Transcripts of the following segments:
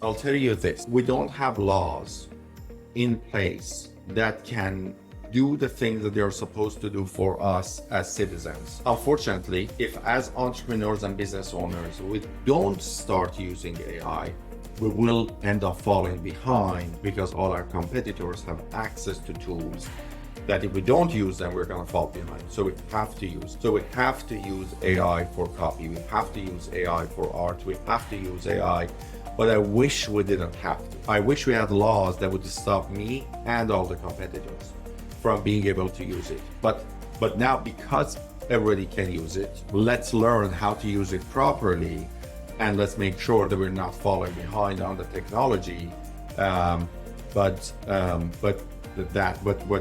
I'll tell you this, we don't have laws in place that can do the things that they're supposed to do for us as citizens. Unfortunately, if as entrepreneurs and business owners, we don't start using AI, we will end up falling behind because all our competitors have access to tools that if we don't use them, we're going to fall behind. So we have to use AI for copy. We have to use AI for art. We have to use AI. But I wish we didn't have to. I wish we had laws that would stop me and all the competitors from being able to use it. But now, because everybody can use it, let's learn how to use it properly, and let's make sure that we're not falling behind on the technology. But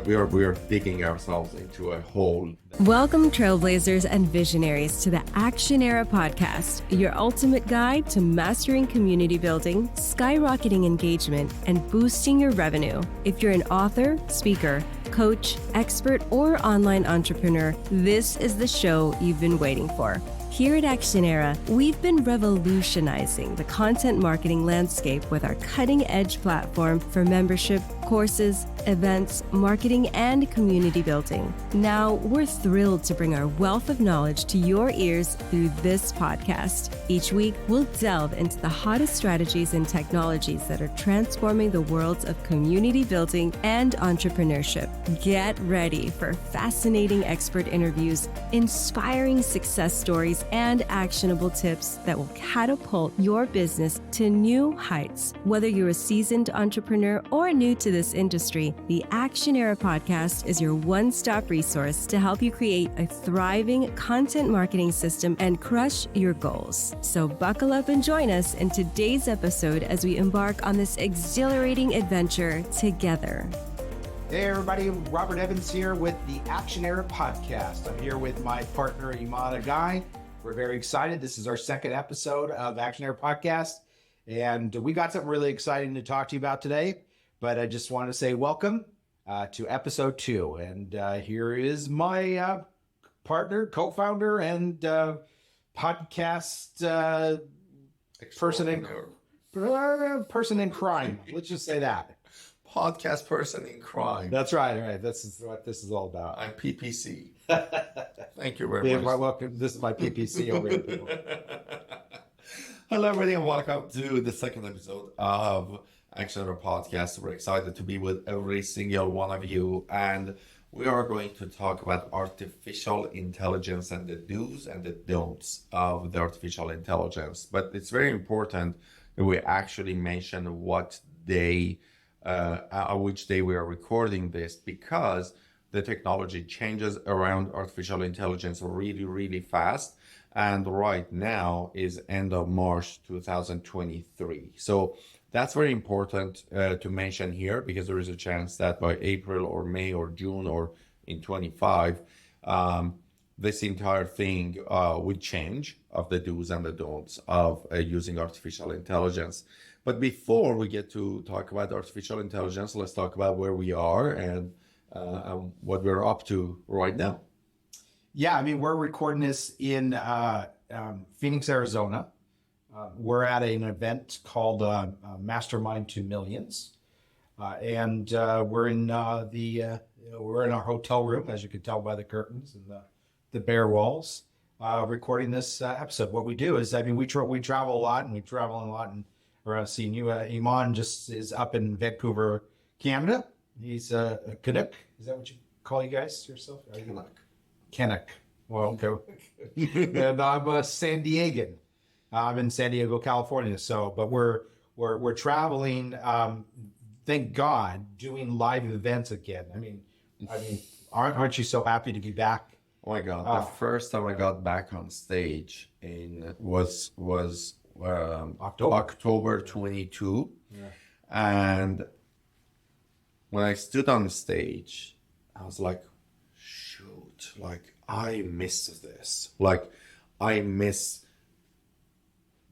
we are digging ourselves into a hole. Welcome, trailblazers and visionaries, to the Action Era podcast, your ultimate guide to mastering community building, skyrocketing engagement, and boosting your revenue. If you're an author, speaker, coach, expert, or online entrepreneur, this is the show you've been waiting for. Here at Action Era, we've been revolutionizing the content marketing landscape with our cutting-edge platform for membership, courses, events, marketing, and community building. Now, we're thrilled to bring our wealth of knowledge to your ears through this podcast. Each week, we'll delve into the hottest strategies and technologies that are transforming the worlds of community building and entrepreneurship. Get ready for fascinating expert interviews, inspiring success stories, and actionable tips that will catapult your business to new heights. Whether you're a seasoned entrepreneur or new to this industry, the Action Era podcast is your one-stop resource to help you create a thriving content marketing system and crush your goals. So buckle up and join us in today's episode as we embark on this exhilarating adventure together. Hey everybody, Robert Evans here with the Action Era podcast. I'm here with my partner, Iman Guy. We're very excited. This is our second episode of Action Era podcast, and we got something really exciting to talk to you about today. But I just want to say welcome to episode 2. And here is my partner, co-founder, and podcast person in crime. Let's just say that. Podcast person in crime. That's right. All right. This is what this is all about. I'm PPC. Thank you very much. Welcome. This is my PPC over here, people. Hello, everybody, and welcome to the second episode of Action Era Podcast. We're excited to be with every single one of you, and we are going to talk about artificial intelligence and the do's and the don'ts of the artificial intelligence. But it's very important that we actually mention what day, which day we are recording this, because the technology changes around artificial intelligence really, really fast. And right now is end of March 2023. So that's very important to mention here, because there is a chance that by April or May or June or in 25, this entire thing would change of the do's and the don'ts of using artificial intelligence. But before we get to talk about artificial intelligence, let's talk about where we are and what we're up to right now. Yeah, I mean, we're recording this in Phoenix, Arizona. We're at an event called Mastermind to Millions, and we're in we're in our hotel room, as you can tell by the curtains and the bare walls, recording this episode. What we do is, I mean, we travel a lot, and we travel a lot, and we're seeing you. Iman just is up in Vancouver, Canada. He's a Canuck. Is that what you call you guys yourself? Canuck. Well, okay. And I'm a San Diegan. I'm in San Diego, California. So, but we're traveling. Thank God, doing live events again. I mean, aren't you so happy to be back? Oh my God! The first time I got back on stage was October 22, yeah. And when I stood on the stage, I was like, shoot, like I miss this. Like I miss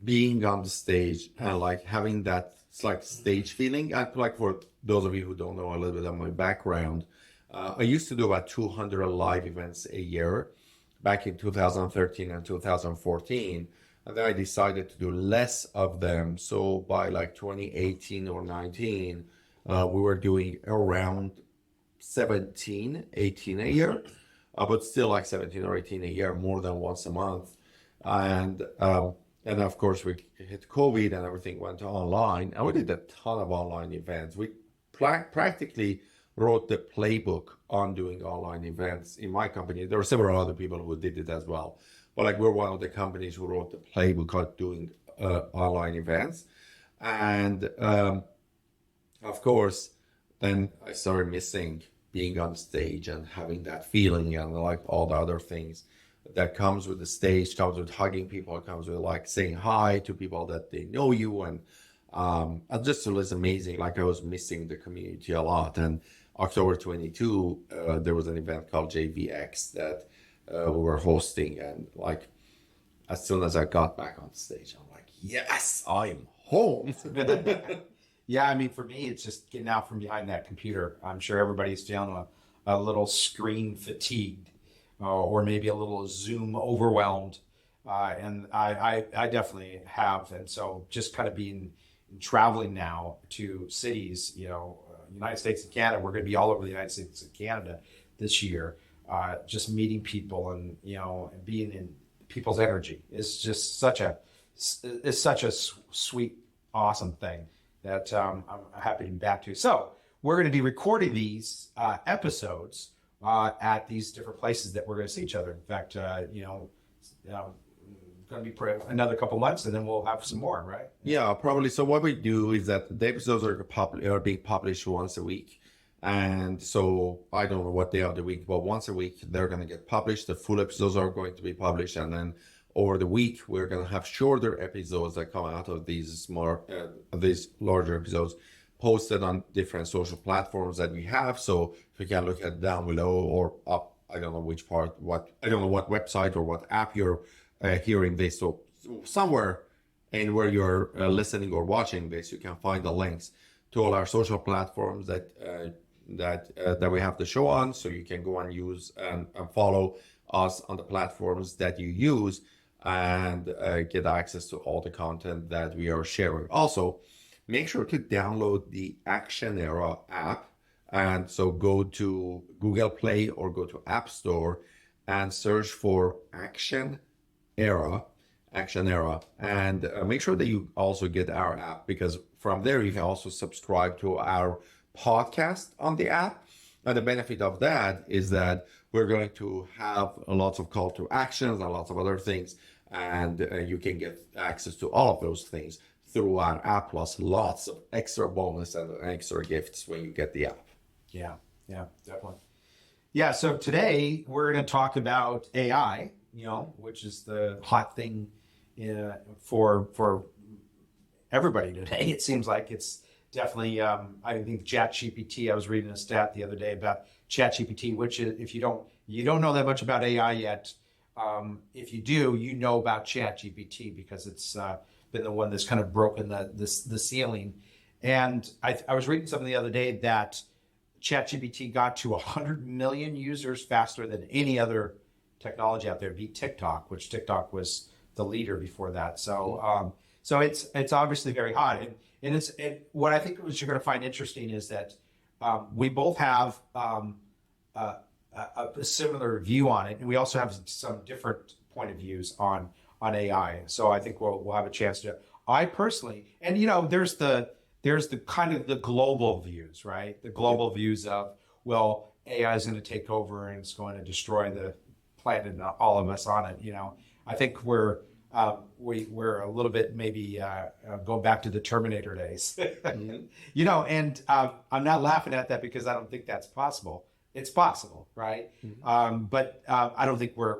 being on the stage and like having that like stage feeling. And like for those of you who don't know a little bit of my background, I used to do about 200 live events a year back in 2013 and 2014. And then I decided to do less of them. So by like 2018 or 19, we were doing around 17, 18 a year, but still like 17 or 18 a year, more than once a month. And of course, we hit COVID and everything went online. And we did a ton of online events. We practically wrote the playbook on doing online events in my company. There were several other people who did it as well. But like we're one of the companies who wrote the playbook on doing online events. And of course, then I started missing being on stage and having that feeling and like all the other things that comes with the stage, comes with hugging people, comes with like saying hi to people that they know you. And just it was amazing. Like I was missing the community a lot. And October 22, there was an event called JVX that we were hosting. And like, as soon as I got back on stage, I'm like, yes, I'm home. Yeah, I mean, for me, it's just getting out from behind that computer. I'm sure everybody's feeling a little screen fatigued or maybe a little Zoom overwhelmed. And I definitely have. And so just kind of traveling now to cities, United States and Canada, we're going to be all over the United States and Canada this year. Just meeting people and, and being in people's energy is just such a sweet, awesome thing that I'm happy to be back to. So we're going to be recording these episodes at these different places that we're going to see each other. In fact, going to be for another couple months, and then we'll have some more, right? Yeah, probably. So what we do is that the episodes are being published once a week. And so I don't know what day of the week, but once a week they're going to get published. The full episodes are going to be published, and then over the week we're going to have shorter episodes that come out of these these larger episodes posted on different social platforms that we have. So if you can look at down below or up, I don't know which part, I don't know what website or what app you're hearing this. So somewhere in where you're listening or watching this, you can find the links to all our social platforms that we have the show on. So you can go and use and follow us on the platforms that you use and get access to all the content that we are sharing. Also, make sure to download the Action Era app. And so go to Google Play or go to App Store and search for Action Era, and make sure that you also get our app, because from there you can also subscribe to our podcast on the app. And the benefit of that is that we're going to have lots of call to actions and lots of other things, and you can get access to all of those things through our app, plus lots of extra bonus and extra gifts when you get the app. Yeah, definitely. Yeah, so today we're going to talk about AI, which is the hot thing for everybody today. It seems like it's definitely, I think ChatGPT, I was reading a stat the other day about ChatGPT, which is, if you don't know that much about AI yet, if you do, you know about ChatGPT because it's been the one that's kind of broken the ceiling. And I was reading something the other day that ChatGPT got to 100 million users faster than any other technology out there, beat TikTok, which TikTok was the leader before that. So it's obviously very hot. And what I think what you're going to find interesting is that we both have a similar view on it, and we also have some different point of views on AI. So I think we'll have a chance to. I personally, and there's the kind of the global views, right? The global views of, well, AI is going to take over and it's going to destroy the planet and all of us on it. I think we're a little bit maybe going back to the Terminator days, mm-hmm. And I'm not laughing at that because I don't think that's possible. It's possible, right? Mm-hmm. But I don't think we're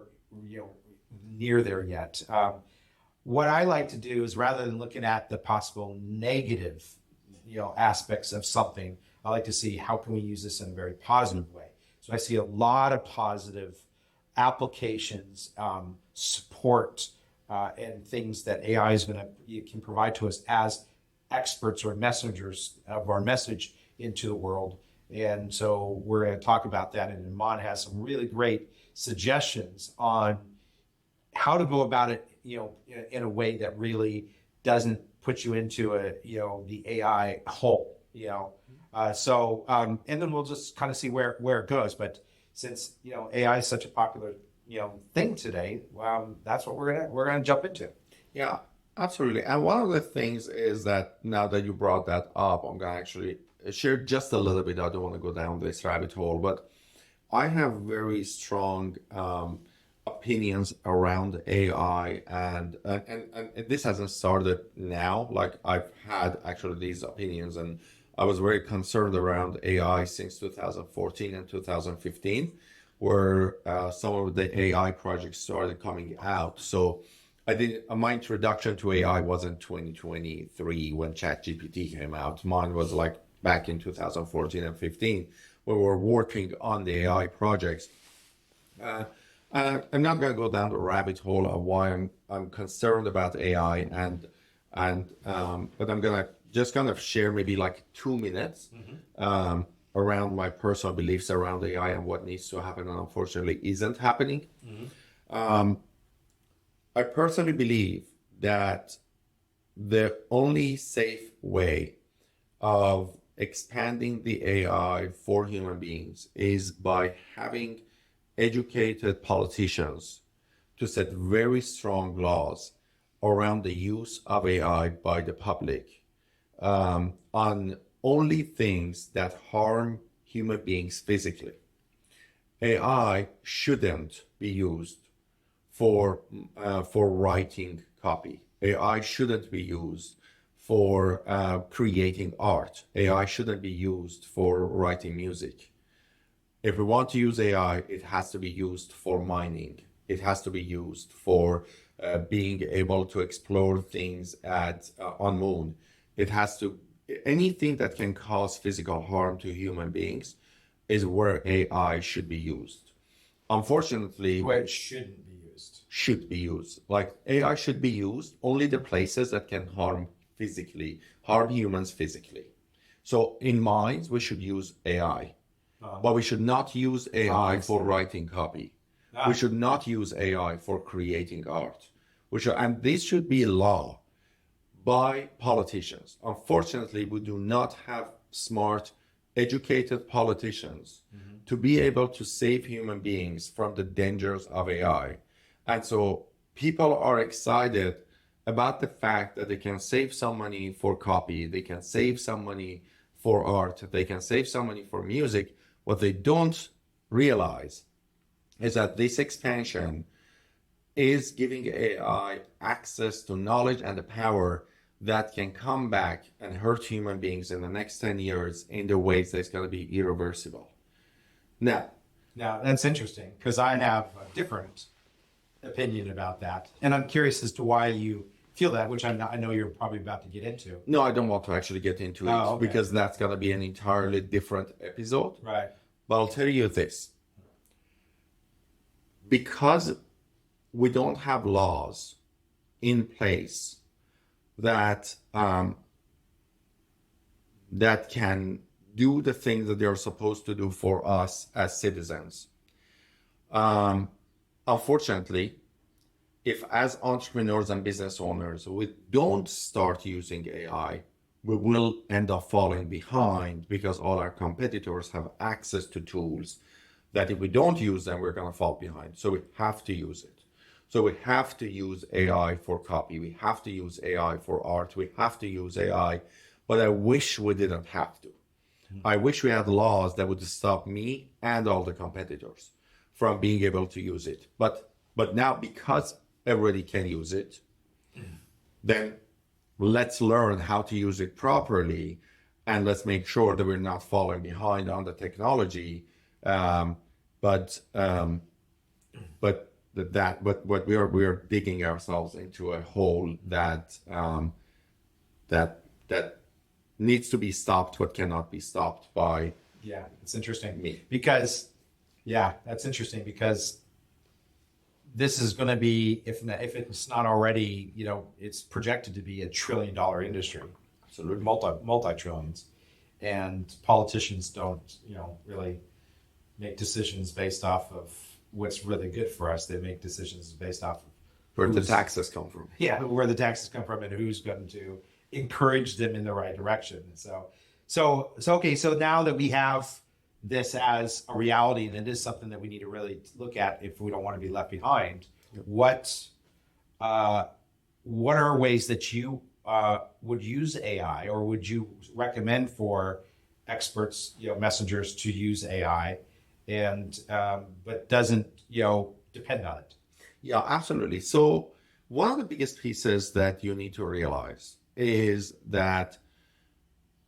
near there yet. What I like to do is, rather than looking at the possible negative aspects of something, I like to see how can we use this in a very positive way. So I see a lot of positive applications, support, and things that AI can provide to us as experts or messengers of our message into the world. And so we're going to talk about that. And Iman has some really great suggestions on how to go about it, in a way that really doesn't put you into the AI hole, and then we'll just kind of see where it goes. But since, AI is such a popular, thing today, that's what we're gonna jump into. Yeah, absolutely. And one of the things is that now that you brought that up, I'm going to actually share just a little bit. I don't want to go down this rabbit hole, but I have very strong opinions around AI, and this hasn't started now. Like, I've had actually these opinions, and I was very concerned around AI since 2014 and 2015, where some of the AI projects started coming out. So my introduction to AI wasn't 2023 when ChatGPT came out. Mine was like back in 2014 and 15, where we're working on the AI projects. I'm not going to go down the rabbit hole of why I'm concerned about AI, but I'm gonna just kind of share maybe like 2 minutes around my personal beliefs around AI and what needs to happen and unfortunately isn't happening. I personally believe that the only safe way of expanding the AI for human beings is by having educated politicians to set very strong laws around the use of AI by the public on only things that harm human beings physically. AI shouldn't be used for writing copy. AI shouldn't be used for creating art. AI shouldn't be used for writing music. If we want to use AI, it has to be used for mining. It has to be used for being able to explore things on moon. It has to, anything that can cause physical harm to human beings is where AI should be used. Unfortunately, Where it shouldn't be used. Should be used. Like, AI should be used only the places that can harm humans physically. So in mines, we should use AI. But we should not use AI for writing copy. We should not use AI for creating art. And this should be law by politicians. Unfortunately, we do not have smart, educated politicians to be able to save human beings from the dangers of AI. And so people are excited about the fact that they can save some money for copy, they can save some money for art, they can save some money for music. What they don't realize is that this expansion is giving AI access to knowledge and the power that can come back and hurt human beings in the next 10 years in the ways that's going to be irreversible. Now, that's interesting, because I have a different opinion about that. And I'm curious as to why you feel that, which I know you're probably about to get into. No, I don't want to actually get into it because that's going to be an entirely different episode. Right. But I'll tell you this. Because we don't have laws in place that can do the things that they're supposed to do for us as citizens. Unfortunately, if as entrepreneurs and business owners, we don't start using AI, we will end up falling behind because all our competitors have access to tools that if we don't use them, we're going to fall behind. So we have to use it. So we have to use AI for copy. We have to use AI for art. We have to use AI, but I wish we didn't have to. I wish we had laws that would stop me and all the competitors from being able to use it. But now, because everybody can use it, then let's learn how to use it properly, and let's make sure that we're not falling behind on the technology. But we are digging ourselves into a hole that needs to be stopped, but cannot be stopped by. Yeah, it's interesting me. That's interesting because this is going to be, if it's not already, it's projected to be $1 trillion industry. Absolutely. Multi-trillions. And politicians don't, really make decisions based off of what's really good for us. They make decisions based off of Where the taxes come from. Yeah, where the taxes come from and who's going to encourage them in the right direction. So okay, so now that we have this as a reality, and it is something that we need to really look at if we don't want to be left behind, what are ways that you would use AI, or would you recommend for experts, messengers to use AI, and but doesn't depend on it? Yeah, absolutely. So one of the biggest pieces that you need to realize is that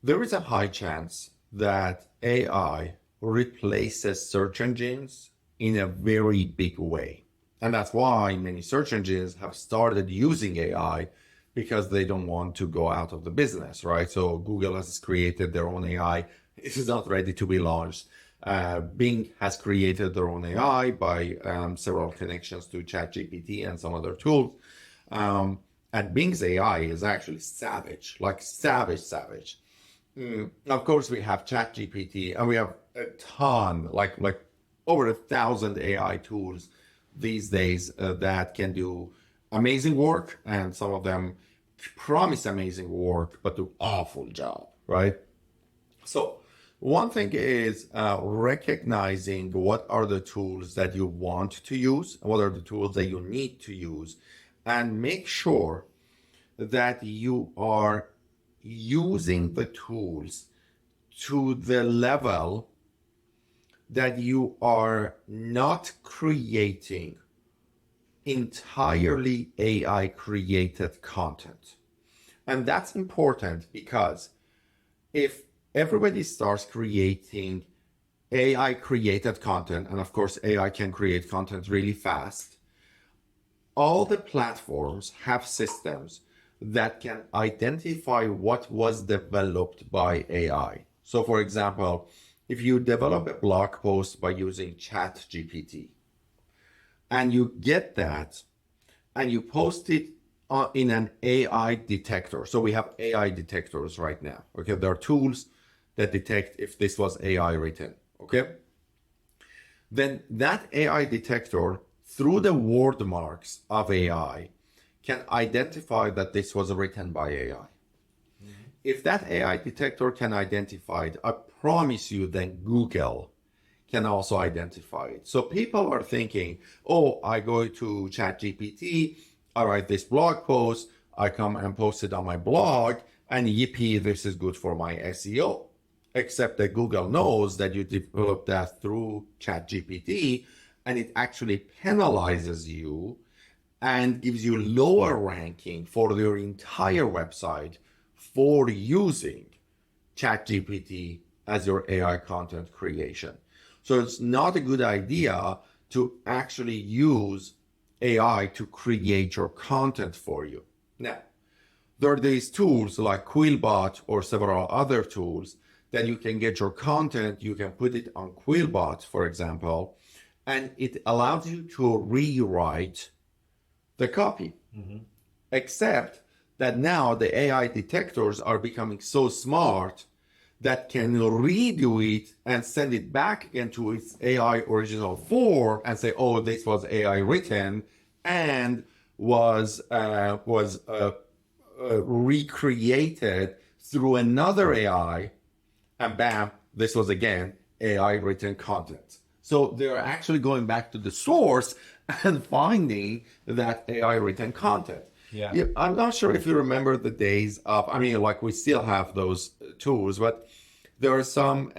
there is a high chance that AI replaces search engines in a very big way. And that's why many search engines have started using AI, because they don't want to go out of the business, right? So Google has created their own AI. It is not ready to be launched. Bing has created their own AI by several connections to ChatGPT and some other tools. And Bing's AI is actually savage, like savage. Of course, we have ChatGPT, and we have a ton, like over 1,000 AI tools these days that can do amazing work, and some of them promise amazing work, but do awful job, right? So one thing is recognizing what are the tools that you want to use, what are the tools that you need to use, and make sure that you are using the tools to the level that you are not creating entirely AI created content. And that's important, because if everybody starts creating AI created content, and of course AI can create content really fast, all the platforms have systems that can identify what was developed by AI. So for example, if you develop a blog post by using ChatGPT, and you get that, and you post it in an AI detector. So we have AI detectors right now. Okay, there are tools that detect if this was AI written. Okay, then that AI detector, through the word marks of AI, can identify that this was written by AI. Mm-hmm. If that AI detector can identify it, I promise you, then Google can also identify it. So people are thinking, oh, I go to ChatGPT, I write this blog post, I come and post it on my blog, and yippee, this is good for my SEO. Except that Google knows that you developed that through ChatGPT, and it actually penalizes you and gives you lower ranking for your entire website for using ChatGPT as your AI content creation. So it's not a good idea to actually use AI to create your content for you. Now, there are these tools like Quillbot or several other tools that you can get your content, you can put it on Quillbot, for example, and it allows you to rewrite the copy. Mm-hmm. Except that now the AI detectors are becoming so smart that can redo it and send it back again to its AI original form and say, oh, this was AI written and was recreated through another AI, and bam, this was again AI written content. So they're actually going back to the source and finding that AI written content. Yeah. I'm not sure if you remember the days of, we still have those tools, but there are some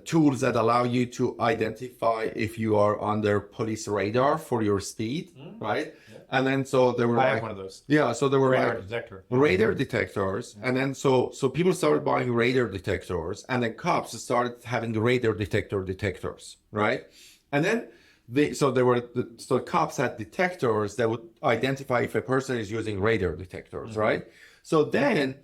tools that allow you to identify if you are under police radar for your speed, right? Yeah. And then so there were I have one of those. Yeah, so there were radar Mm-hmm. detectors, and then so people started buying radar detectors, and then cops started having radar detectors, right? And then the cops had detectors that would identify if a person is using radar detectors, mm-hmm. right? So then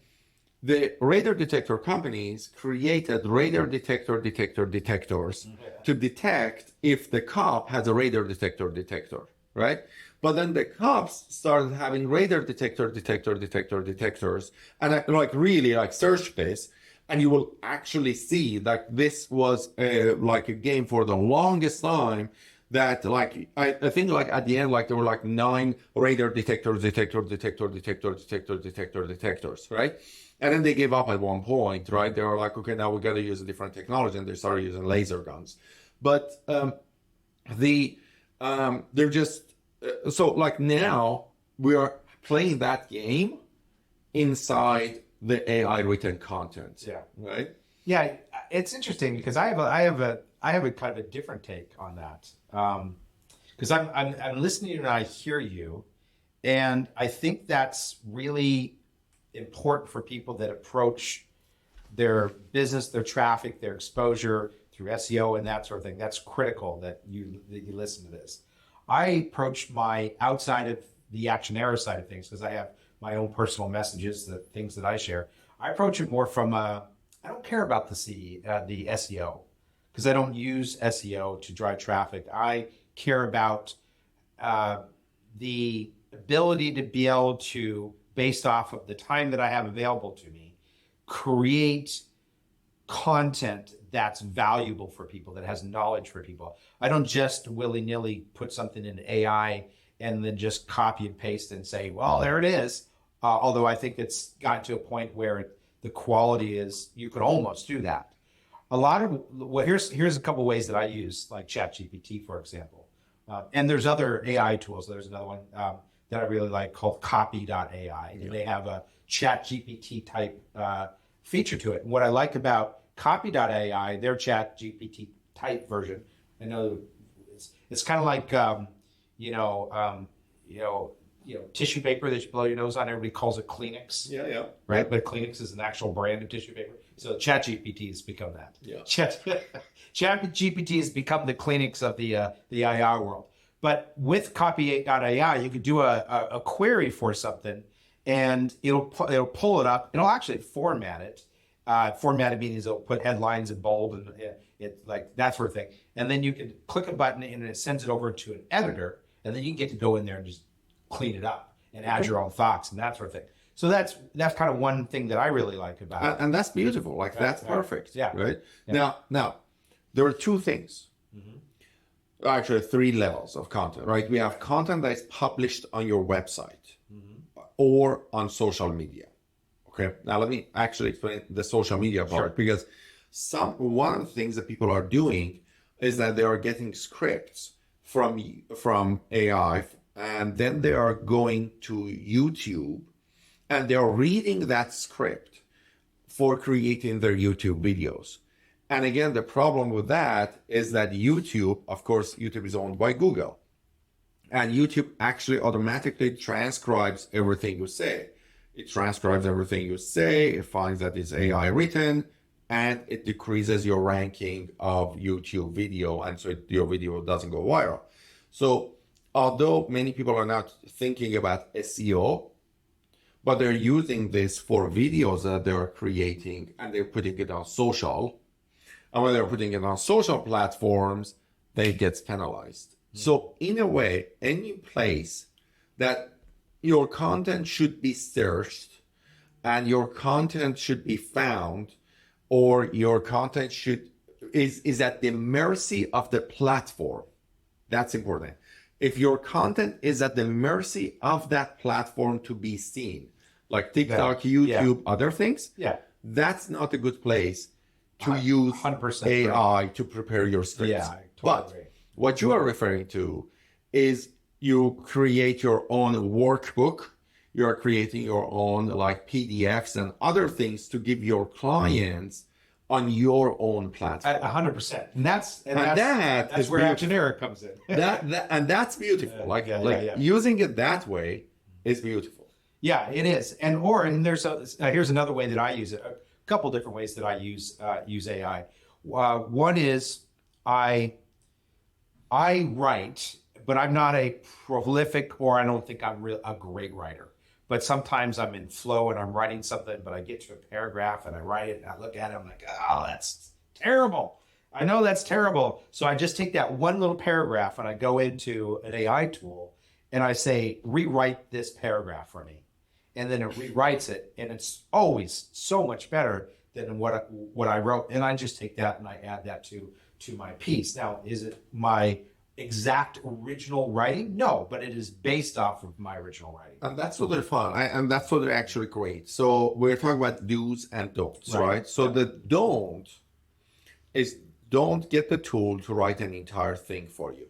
the radar detector companies created radar detectors mm-hmm. to detect if the cop has a radar detector, right? But then the cops started having radar detectors, and really search this, and you will actually see that this was a game for the longest time. that like I think like at the end like there were like 9 radar detectors, right? And then they gave up at one point, right? They were like, okay, now we got to use a different technology, and they started using laser guns. But they're just so like now we are playing that game inside the AI written content. Yeah. Right. Yeah, it's interesting because I have a kind of a different take on that. Because I'm listening and I hear you, and I think that's really important for people that approach their business, their traffic, their exposure through SEO and that sort of thing. That's critical that you listen to this. I approach my outside of the action error side of things because I have my own personal messages, the things that I share. I approach it more from I don't care about the SEO because I don't use SEO to drive traffic. I care about the ability to be able to, based off of the time that I have available to me, create content that's valuable for people, that has knowledge for people. I don't just willy-nilly put something in AI and then just copy and paste and say, well, there it is. Although I think it's gotten to a point where the quality is, you could almost do that. Here's a couple ways that I use, like ChatGPT, for example. And there's other AI tools. There's another one that I really like called copy.ai. And they have a ChatGPT type feature to it. And what I like about copy.ai, their ChatGPT type version, I know it's kind of like, tissue paper that you blow your nose on. Everybody calls it Kleenex. Yeah. Right? But Kleenex is an actual brand of tissue paper. So ChatGPT has become that. Yeah. ChatGPT has become the Kleenex of the AI world. But with copy.ai, you could do a query for something, and it'll pull it up. It'll actually format it. Formatted means it'll put headlines in bold and it like that sort of thing. And then you can click a button and it sends it over to an editor, and then you get to go in there and just clean it up and add your own thoughts and that sort of thing. So that's kind of one thing that I really like about it. And that's beautiful. Like that's perfect. Yeah. Right. Yeah. Now, there are 2 things. Mm-hmm. Actually, 3 levels of content. Right. We have content that is published on your website or on social media. Okay. Now let me actually explain the social media part, because one of the things that people are doing is that they are getting scripts from AI, and then they are going to YouTube and they're reading that script for creating their YouTube videos. And again, the problem with that is that YouTube, of course, YouTube is owned by Google, and YouTube actually automatically transcribes everything you say. It transcribes everything you say, it finds that it's AI written, and it decreases your ranking of YouTube video, and so your video doesn't go viral. So although many people are not thinking about SEO, but they're using this for videos that they're creating, and they're putting it on social. And when they're putting it on social platforms, they get penalized. So in a way, any place that your content should be searched and your content should be found, or your content is at the mercy of the platform, that's important. If your content is at the mercy of that platform to be seen, like TikTok, YouTube, other things, that's not a good place to use 100% AI to prepare your scripts. Yeah, I totally agree. What you are referring to is you create your own workbook, you're creating your own like PDFs and other things to give your clients on your own platform. 100%. And that's where beautiful. action error comes in. And that's beautiful. Using it that way is beautiful. Yeah, it is. And there's here's another way that I use it. A couple different ways that I use AI. One is I write, but I'm not a prolific, or I don't think I'm a great writer. But sometimes I'm in flow and I'm writing something, but I get to a paragraph and I write it and I look at it and I'm like, oh, that's terrible. I know that's terrible. So I just take that one little paragraph and I go into an AI tool and I say, rewrite this paragraph for me. And then it rewrites it, and it's always so much better than what I wrote. And I just take that and I add that to my piece. Now, is it my exact original writing? No, but it is based off of my original writing. And that's what they're fun. And that's what they're actually great. So we're talking about do's and don'ts, right? So the don't is don't get the tool to write an entire thing for you.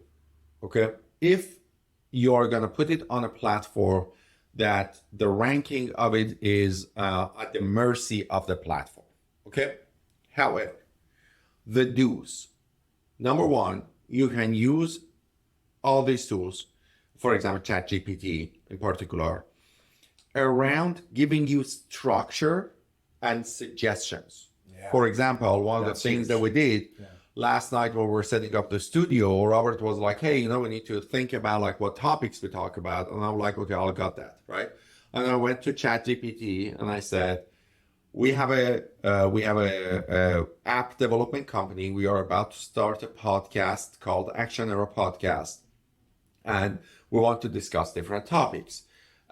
Okay? If you're going to put it on a platform that the ranking of it is at the mercy of the platform. Okay? However, the do's. Number one, you can use all these tools, for example, ChatGPT in particular, around giving you structure and suggestions. Yeah. For example, one of the things that we did last night when we were setting up the studio, Robert was like, hey, we need to think about like what topics we talk about. And I'm like, okay, I got that, right? And I went to ChatGPT and I said, we have a app development company. We are about to start a podcast called Action Era Podcast, and we want to discuss different topics.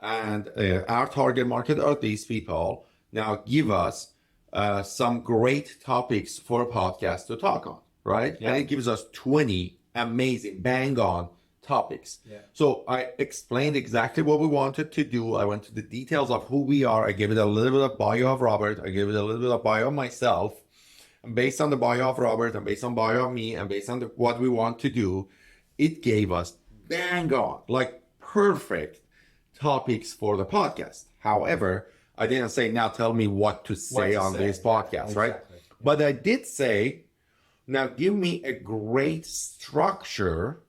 And our target market are these people. Now give us some great topics for a podcast to talk on, right? Yeah. And it gives us 20 amazing, bang on topics. Yeah. So I explained exactly what we wanted to do. I went to the details of who we are. I gave it a little bit of bio of Robert. I gave it a little bit of bio of myself. And based on the bio of Robert and based on bio of me and based on what we want to do, it gave us bang on, like perfect topics for the podcast. However, I didn't say, now tell me what to say on this podcast, right? Exactly. But I did say, now give me a great structure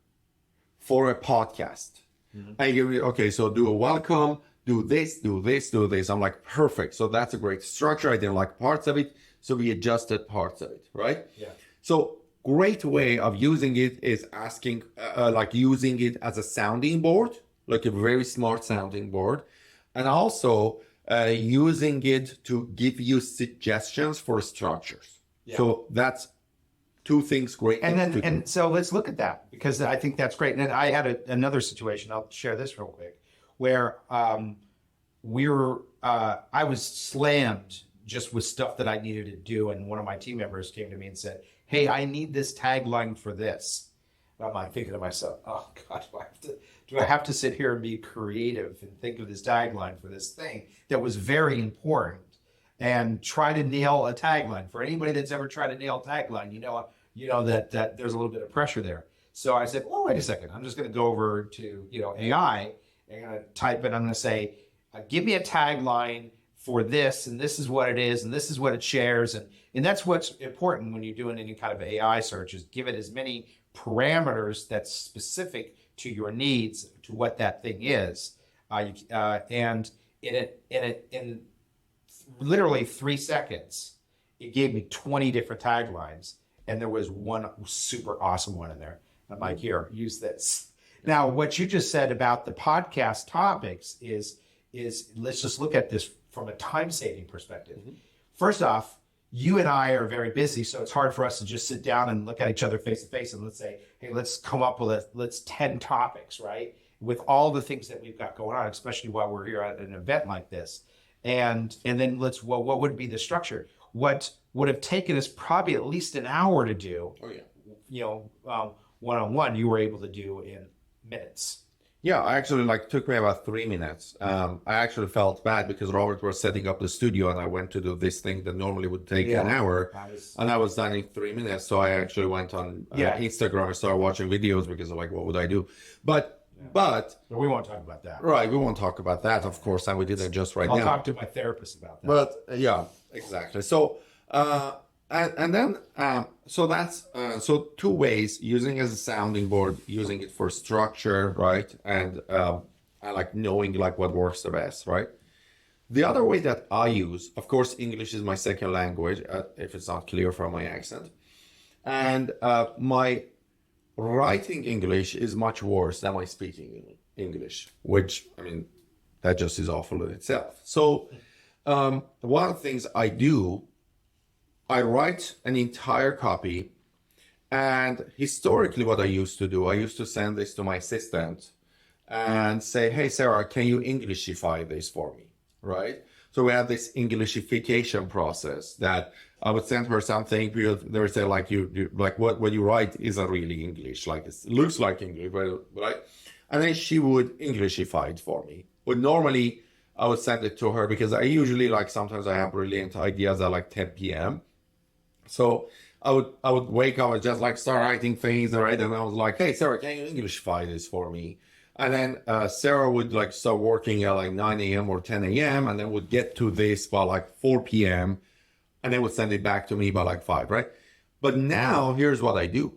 for a podcast. Mm-hmm. And give me, okay, so do a welcome, do this, do this, do this. I'm like, perfect. So that's a great structure. I didn't like parts of it, so we adjusted parts of it, right? Yeah. So great way of using it is asking, like using it as a sounding board, like a very smart sounding board. And also using it to give you suggestions for structures. Yeah. So that's two things great. And so let's look at that, because I think that's great. And I had another situation. I'll share this real quick, where I was slammed just with stuff that I needed to do. And one of my team members came to me and said, hey, I need this tagline for this. And I'm like thinking to myself, oh God, do I have to sit here and be creative and think of this tagline for this thing that was very important and try to nail a tagline? For anybody that's ever tried to nail a tagline, you know that there's a little bit of pressure there. So I said, well, wait a second. I'm just going to go over to, AI and I'm going to type it. I'm going to say, give me a tagline for this, and this is what it is, and this is what it shares. And that's what's important when you're doing any kind of AI search, is give it as many parameters that's specific to your needs, to what that thing is. And in literally 3 seconds, it gave me 20 different taglines, and there was one super awesome one in there. I'm like, here, use this. Now, what you just said about the podcast topics is let's just look at this from a time-saving perspective. Mm-hmm. First off, you and I are very busy, so it's hard for us to just sit down and look at each other face to face and let's say, hey, let's come up with 10 topics, right? With all the things that we've got going on, especially while we're here at an event like this. And then what would be the structure? What would have taken us probably at least an hour to do, one-on-one, you were able to do in minutes. Yeah, I actually took me about 3 minutes. I actually felt bad because Robert was setting up the studio and I went to do this thing that normally would take an hour, and I was done in 3 minutes. So I actually went on Instagram and started watching videos because I'm like, what would I do? But we won't talk about that. Right, we won't talk about that, of course, and we did it just right now. I'll talk to my therapist about that. But yeah, exactly. So so that's so two ways: using as a sounding board, using it for structure, right, and like knowing what works the best, right. The other way that I use, of course, English is my second language, if it's not clear from my accent, and my writing English is much worse than my speaking English, which, I mean, that just is awful in itself. So one of the things I do, I write an entire copy, and historically what I used to do, I used to send this to my assistant and say, hey, Sarah, can you Englishify this for me, right? So we had this Englishification process that I would send her something because they would say like you like what you write isn't really English, like it looks like English, right? And then she would Englishify it for me. But normally I would send it to her because I usually like sometimes I have brilliant ideas at like 10 p.m. So I would wake up and just like start writing things, right? And I was like, hey Sarah, can you Englishify this for me? And then Sarah would like start working at like 9 a.m. or 10 a.m. and then would get to this by like 4 p.m. and then would send it back to me by like 5, right? But now here's what I do.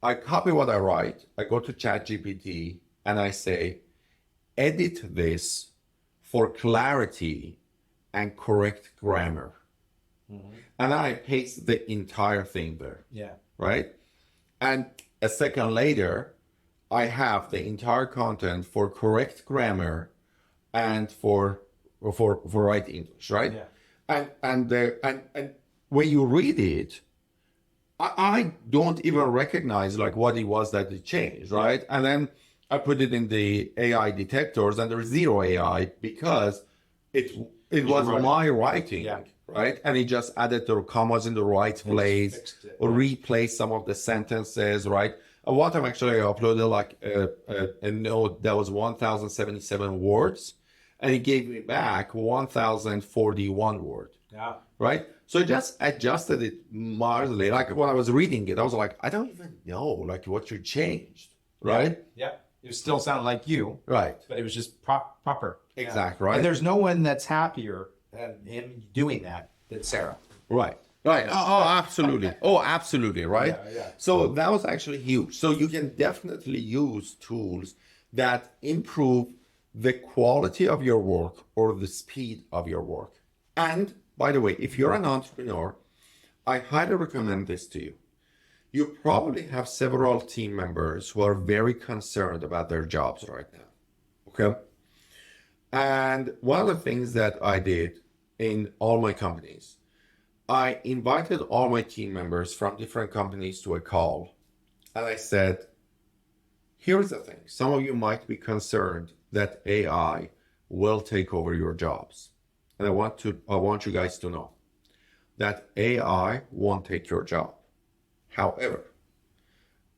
I copy what I write. I go to ChatGPT and I say, edit this for clarity and correct grammar. Mm-hmm. And I paste the entire thing there. Yeah. Right? And a second later, I have the entire content for correct grammar and for right English, right? Yeah. And when you read it, I don't even recognize like what it was that it changed, right? And then I put it in the AI detectors and there's zero AI because it was my writing, right? And it just added the commas in the right place or replaced some of the sentences, right? One time actually I uploaded like a note that was 1,077 words and it gave me back 1,041 words. Yeah. Right? So I just adjusted it mildly. Like when I was reading it, I was like, I don't even know like what you changed. Right? Yeah. It still sounded like you. Right. But it was just proper. Exactly. Right. And there's no one that's happier than him doing that than Sarah. Right. Right. Oh, absolutely. Oh, absolutely. Right. Yeah. So that was actually huge. So you can definitely use tools that improve the quality of your work or the speed of your work. And by the way, if you're an entrepreneur, I highly recommend this to you. You probably have several team members who are very concerned about their jobs right now. Okay. And one of the things that I did in all my companies, I invited all my team members from different companies to a call. And I said, here's the thing. Some of you might be concerned that AI will take over your jobs. And I want you guys to know that AI won't take your job. However,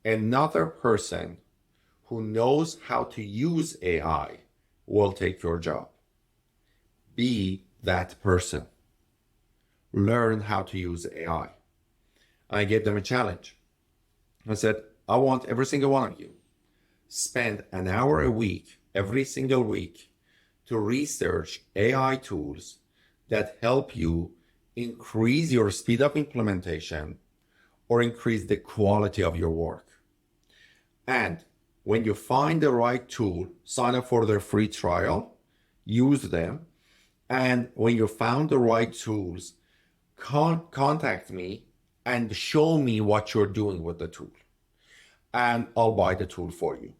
another person who knows how to use AI will take your job. Be that person. Learn how to use AI. I gave them a challenge. I said, I want every single one of you spend an hour a week, every single week, to research AI tools that help you increase your speed of implementation or increase the quality of your work. And when you find the right tool, sign up for their free trial, use them. And when you found the right tools, contact me and show me what you're doing with the tool. And I'll buy the tool for you.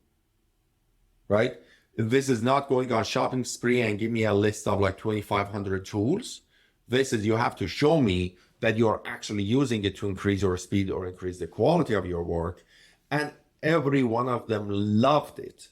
Right? This is not going on shopping spree and give me a list of like 2,500 tools. This is you have to show me that you're actually using it to increase your speed or increase the quality of your work. And every one of them loved it.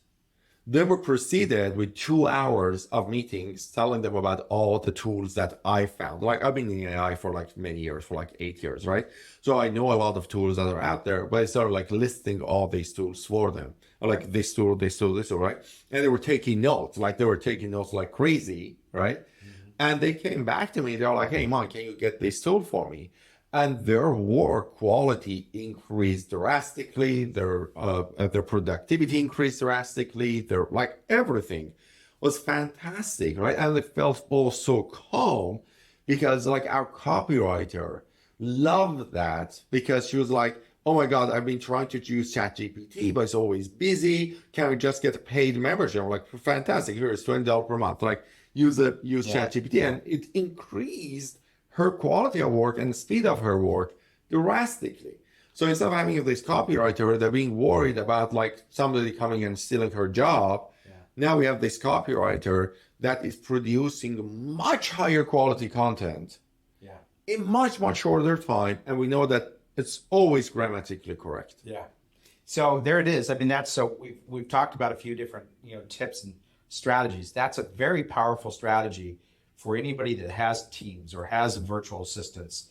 They were proceeded with 2 hours of meetings telling them about all the tools that I found. Like I've been in AI for like many years, for like 8 years, right? So I know a lot of tools that are out there, but I started like listing all these tools for them. Like this tool, right? And they were taking notes, like crazy, right? Mm-hmm. And they came back to me. They're like, hey, Iman, can you get this tool for me? And their work quality increased drastically. Their productivity increased drastically. Their like everything was fantastic, right? And they felt all so calm because like our copywriter loved that because she was like, oh my God, I've been trying to use ChatGPT, but it's always busy. Can we just get a paid membership? I'm like, fantastic. Here's $20 per month. Like use ChatGPT, and it increased her quality of work and the speed of her work drastically. So instead of having this copywriter, they're being worried about like somebody coming and stealing her job. Yeah. Now we have this copywriter that is producing much higher quality content in much, much shorter time. And we know that it's always grammatically correct. Yeah. So there it is. I mean, that's so we've talked about a few different, tips and strategies. That's a very powerful strategy for anybody that has teams or has virtual assistants,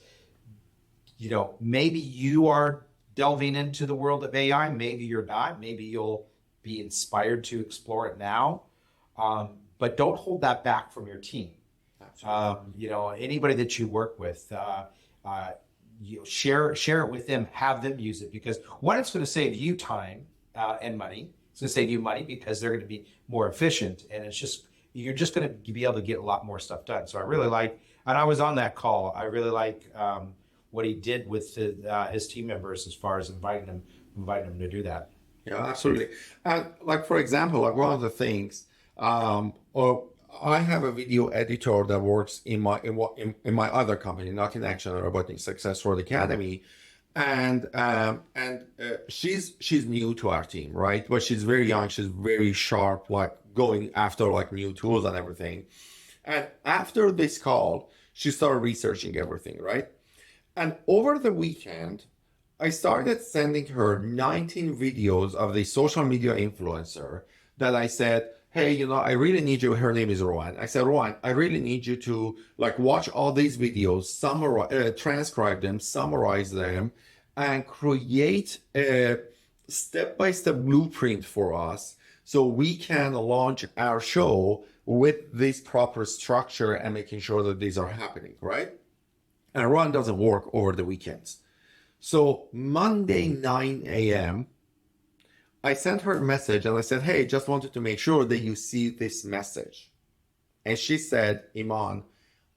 maybe you are delving into the world of AI, maybe you're not, maybe you'll be inspired to explore it now, but don't hold that back from your team. Anybody that you work with, share it with them, have them use it, because one, it's going to save you time and money. It's going to save you money because they're going to be more efficient, and you're just going to be able to get a lot more stuff done. So I really like, and I was on that call, I really like what he did with his team members as far as inviting them to do that. Yeah, absolutely. And like, for example, like one of the things, or I have a video editor that works in my other company, not in Action Robotics Success Road Academy, and she's new to our team, right? But she's very young, she's very sharp, like going after like new tools and everything. And after this call, she started researching everything, right? And over the weekend, I started sending her 19 videos of the social media influencer that I said, hey, I really need you. Her name is Rowan. I said, Rowan, I really need you to like watch all these videos, transcribe them, summarize them, and create a step-by-step blueprint for us so we can launch our show with this proper structure and making sure that these are happening, right? And Rowan doesn't work over the weekends. So Monday, 9 a.m., I sent her a message and I said, hey, just wanted to make sure that you see this message. And she said, Iman,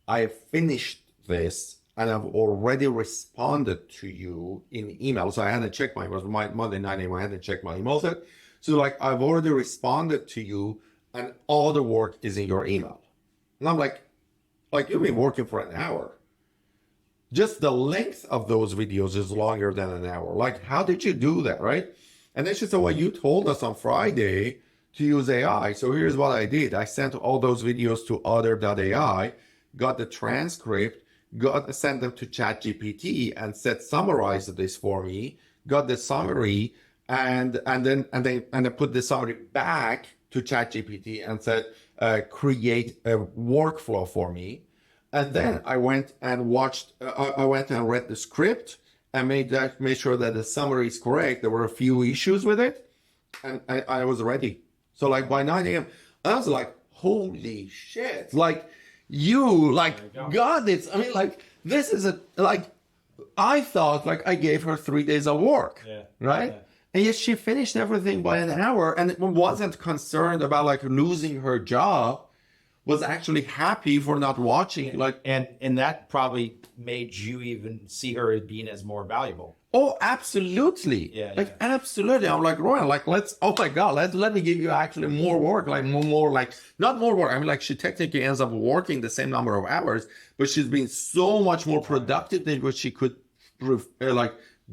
I have finished this and I've already responded to you in email. So I hadn't checked it was my Monday 9 a.m. I hadn't checked my emails yet. So like, I've already responded to you and all the work is in your email. And I'm like you've been working for an hour. Just the length of those videos is longer than an hour. Like, how did you do that, right? And then she said, well, you told us on Friday to use AI. So here's what I did. I sent all those videos to other.ai, got the transcript, sent them to ChatGPT and said, summarize this for me, got the summary, and then put the summary back to ChatGPT and said, create a workflow for me. And then I went and read the script and made sure that the summary is correct. There were a few issues with it, and I was ready. So like by 9 a.m., I was like, holy shit. Like you got this. I mean, like this is I thought like I gave her 3 days of work, right? Yeah. And yet she finished everything by an hour and wasn't concerned about like losing her job. Was actually happy for not watching, and that probably made you even see her as being as more valuable. Oh, absolutely. Absolutely. I'm like, Rowan, let me give you actually more work, not more work. I mean, like she technically ends up working the same number of hours, but she's been so much more productive than what she could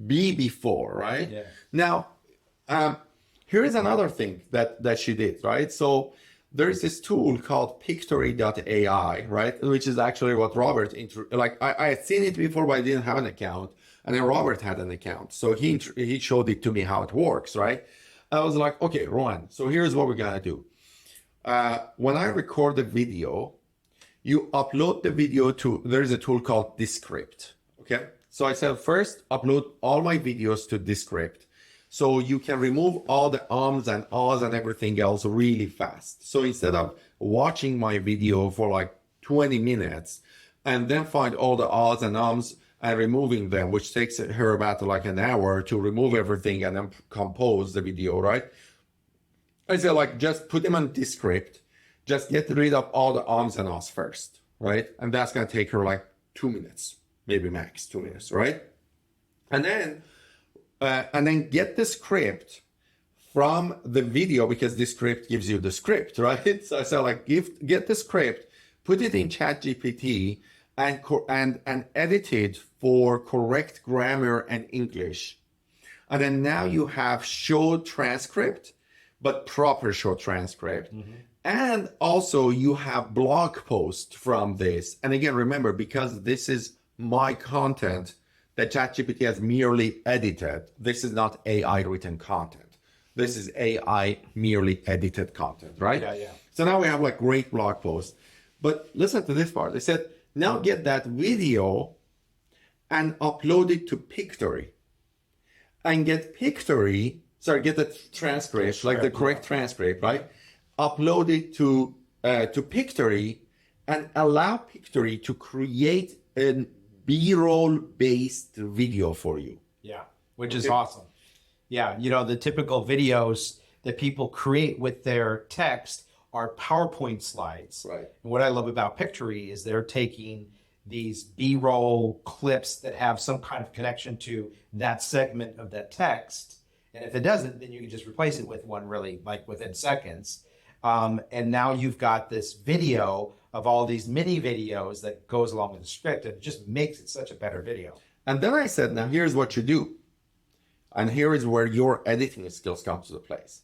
be before, right? Yeah. Now, here is another thing that she did, right? So there's this tool called Pictory.ai, right? Which is actually what Robert, I had seen it before, but I didn't have an account. And then Robert had an account. So he showed it to me how it works, right? I was like, okay, Rowan, so here's what we're going to do. When I record the video, you upload the video there's a tool called Descript, okay? So I said, first, upload all my videos to Descript. So you can remove all the ums and ahs and everything else really fast. So instead of watching my video for like 20 minutes and then find all the ahs and ums and removing them, which takes her about like an hour to remove everything and then compose the video, right? I said just put them on Descript, just get rid of all the ums and ahs first, right? And that's going to take her like 2 minutes, maybe max 2 minutes, right? And then get the script from the video, because the script gives you the script, right? So I said get the script, put it in ChatGPT and edit it for correct grammar and English. And then now you have short transcript, but proper short transcript. Mm-hmm. And also you have blog post from this. And again, remember, because this is my content, that ChatGPT has merely edited. This is not AI written content. This is AI merely edited content, right? Yeah. So now we have great blog posts. But listen to this part. They said, now get that video and upload it to Pictory. And get the transcript, like the correct transcript, right? Upload it to Pictory and allow Pictory to create a B-roll based video for you. Yeah, which is awesome. Yeah, the typical videos that people create with their text are PowerPoint slides. Right. And what I love about Pictory is they're taking these B-roll clips that have some kind of connection to that segment of that text. And if it doesn't, then you can just replace it with one really like within seconds. And now you've got this video of all these mini videos that goes along with the script. And it just makes it such a better video. And then I said, now here's what you do. And here is where your editing skills come to the place.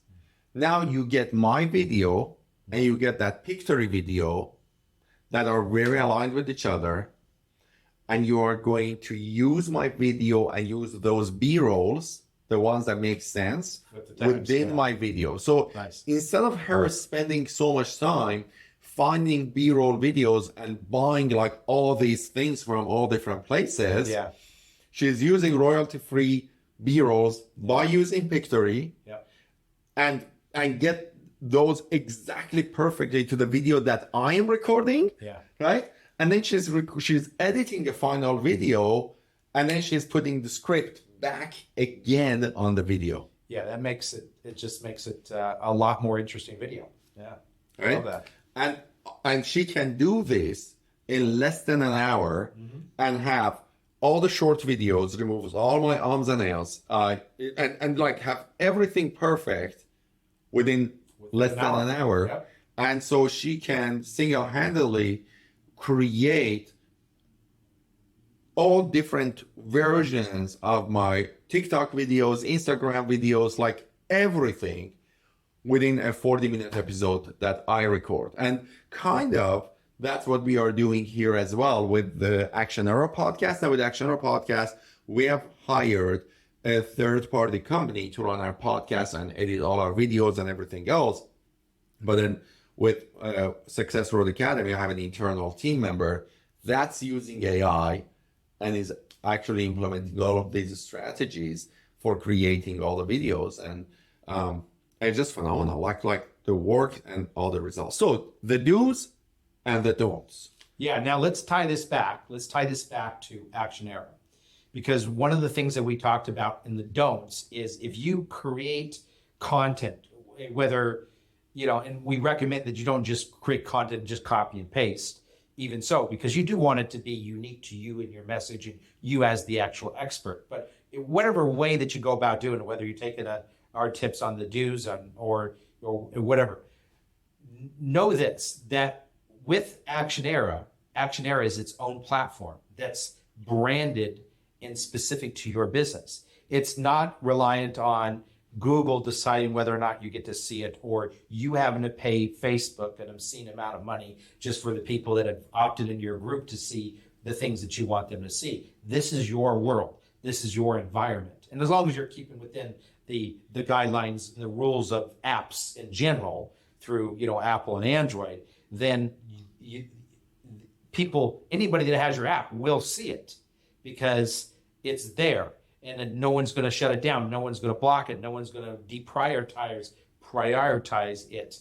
Now you get my video and you get that Pictory video that are very aligned with each other. And you are going to use my video and use those B-rolls, the ones that make sense, within my video. So instead of her spending so much time finding B-roll videos and buying like all these things from all different places, she's using royalty-free B-rolls by using Pictory and get those exactly perfectly to the video that I am recording, right? And then she's editing the final video, and then she's putting the script back again on the video. Yeah, it just makes it a lot more interesting video. Yeah, I love that. And she can do this in less than an hour and have all the short videos, removes all my arms and nails, and like have everything perfect within less than an hour. Yep. And so she can single-handedly create all different versions of my TikTok videos, Instagram videos, like everything within a 40-minute episode that I record. And kind of that's what we are doing here as well with the Action Era podcast. And with Action Era podcast, we have hired a third-party company to run our podcast and edit all our videos and everything else. But then with Success Road Academy, I have an internal team member that's using AI and is actually implementing all of these strategies for creating all the videos. And it's just phenomenal, like the work and all the results. So the do's and the don'ts. Yeah, now let's tie this back. Let's tie this back to Action Era. Because one of the things that we talked about in the don'ts is if you create content, whether, and we recommend that you don't just create content and just copy and paste, even so, because you do want it to be unique to you and your message and you as the actual expert. But whatever way that you go about doing it, whether you're taking our tips on the do's or whatever, know this, that with Action Era is its own platform that's branded and specific to your business. It's not reliant on Google deciding whether or not you get to see it, or you having to pay Facebook an obscene amount of money just for the people that have opted into your group to see the things that you want them to see. This is your world. This is your environment. And as long as you're keeping within the guidelines and the rules of apps in general through, Apple and Android, then anybody that has your app will see it because it's there. And then no one's going to shut it down. No one's going to block it. No one's going to prioritize it.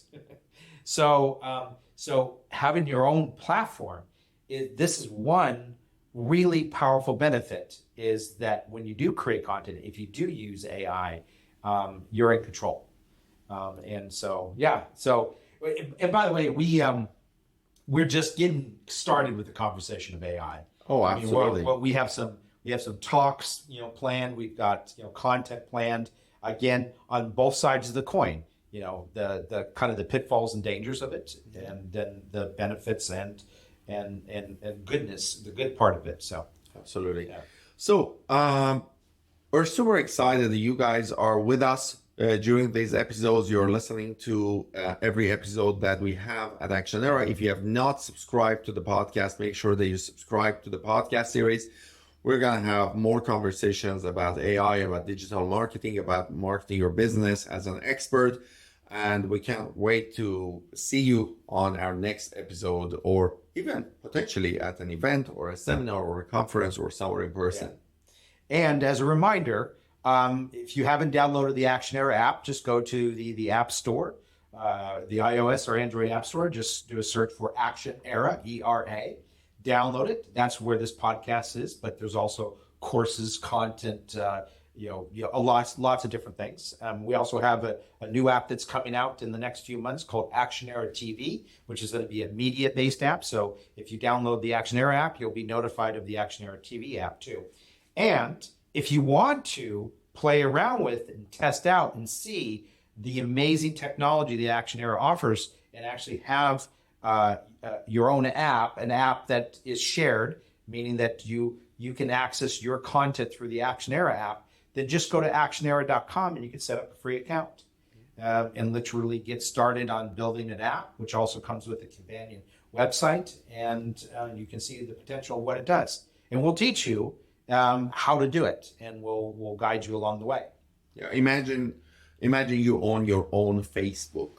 So having your own platform, this is one really powerful benefit, is that when you do create content, if you do use AI, you're in control. And by the way, we're just getting started with the conversation of AI. Oh, absolutely. We have some talks, planned. We've got, content planned, again, on both sides of the coin, the kind of the pitfalls and dangers of it, and then the benefits and goodness, the good part of it. So absolutely. Yeah. So we're super excited that you guys are with us during these episodes. You're listening to every episode that we have at Action Era. If you have not subscribed to the podcast, make sure that you subscribe to the podcast series. We're going to have more conversations about AI, about digital marketing, about marketing your business as an expert. And we can't wait to see you on our next episode, or even potentially at an event or a seminar or a conference or somewhere in person. And as a reminder, if you haven't downloaded the Action Era app, just go to the App Store, the iOS or Android App Store. Just do a search for Action Era, ERA. Download it. That's where this podcast is. But there's also courses, content, lots of different things. We also have a new app that's coming out in the next few months called Action Era TV, which is going to be a media-based app. So if you download the Action Era app, you'll be notified of the Action Era TV app too. And if you want to play around with and test out and see the amazing technology the Action Era offers, and actually have your own app, an app that is shared, meaning that you can access your content through the Action Era app, then just go to actionera.com and you can set up a free account and literally get started on building an app, which also comes with a companion website, and you can see the potential of what it does. And we'll teach you how to do it, and we'll guide you along the way. Yeah, imagine you own your own Facebook,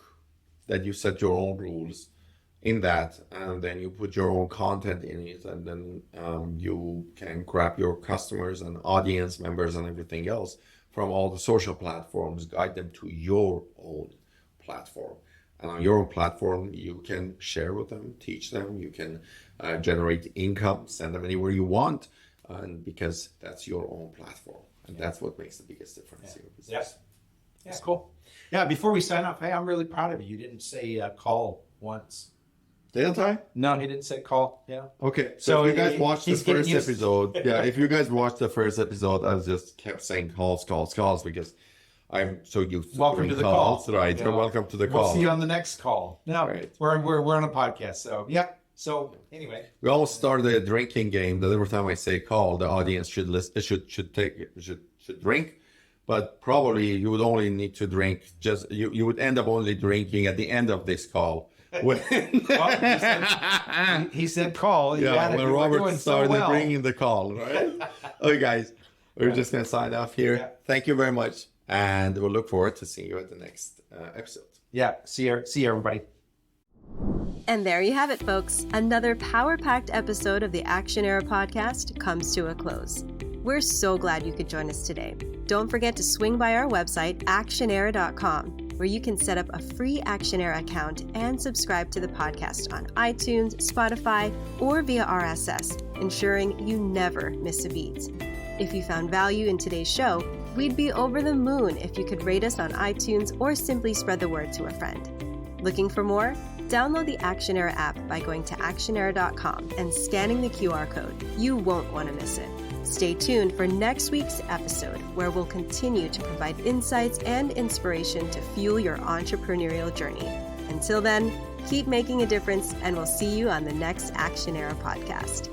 that you set your own rules in that, and then you put your own content in it, and then you can grab your customers and audience members and everything else from all the social platforms, guide them to your own platform. And on your own platform, you can share with them, teach them, you can generate income, send them anywhere you want, and because that's your own platform. And that's what makes the biggest difference in your business. Yes. That's cool. Yeah, before we sign off, hey, I'm really proud of you. You didn't say call once. Didn't I? No, he didn't say call. Yeah. Okay. So if you guys watched the he's getting first used- episode, if you guys watched the first episode, I just kept saying calls because I'm so used to Welcome doing to the calls, call. right? Yeah. So welcome to the We'll call. see you on the next call. No, Right. we're on a podcast. So yeah. So anyway, We almost started a drinking game that every time I say call, the audience should listen, should drink, but probably you would only need to drink you would end up only drinking at the end of this call. When he said call. yeah, when Robert started well. bringing the call, right? Okay, guys, we're just gonna sign off here. Yeah. Thank you very much, and we'll look forward to seeing you at the next episode. Yeah. See you, everybody. And there you have it, folks. Another power-packed episode of the Action Era podcast comes to a close. We're so glad you could join us today. Don't forget to swing by our website, actionera.com, where you can set up a free Action Era account and subscribe to the podcast on iTunes, Spotify, or via RSS, ensuring you never miss a beat. If you found value in today's show, we'd be over the moon if you could rate us on iTunes or simply spread the word to a friend. Looking for more? Download the Action Era app by going to actionera.com and scanning the QR code. You won't want to miss it. Stay tuned for next week's episode, where we'll continue to provide insights and inspiration to fuel your entrepreneurial journey. Until then, keep making a difference, and we'll see you on the next Action Era podcast.